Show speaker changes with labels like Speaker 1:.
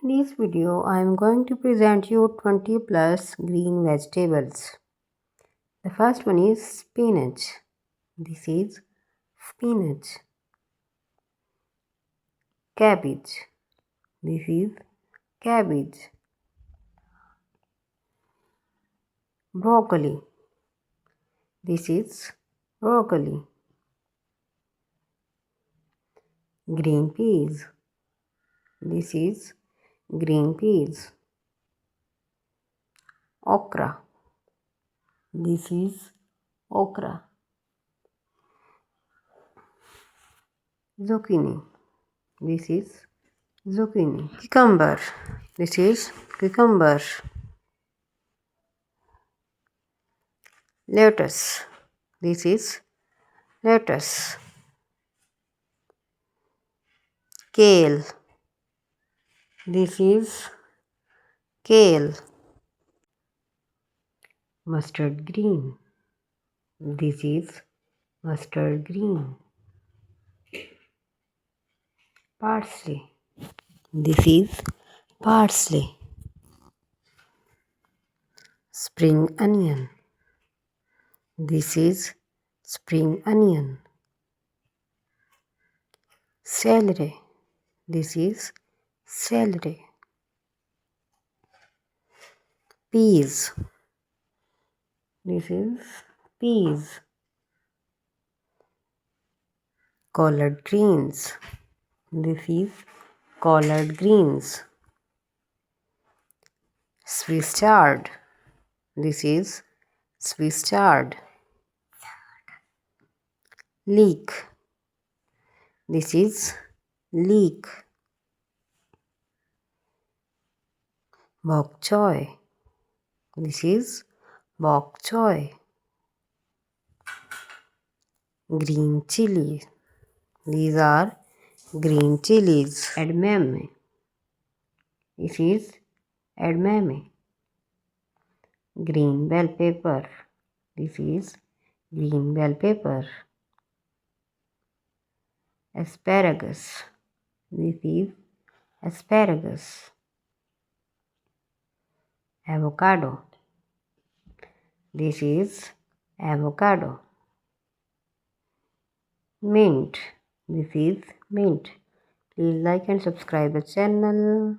Speaker 1: In this video, I am going to present you 20 plus green vegetables. The first one is spinach. This is spinach. Cabbage. This is cabbage. Broccoli. This is broccoli. Green peas. This is green peas. Okra. This is okra. Zucchini. This is zucchini. Cucumber. This is cucumber. Lettuce. This is lettuce. Kale. This is kale. Mustard green. This is mustard green. Parsley. This is parsley. Spring onion. This is spring onion. Celery. This is celery. Peas. This is peas. Collard greens. This is collard greens. Swiss chard. This is Swiss chard. Leek. This is leek. Bok choy. This is bok choy. Green chili. These are green chilies. Edamame. This is edamame. Green bell pepper. This is green bell pepper. Asparagus. This is asparagus. Avocado. This is avocado. Mint. This is mint. Please like and subscribe the channel.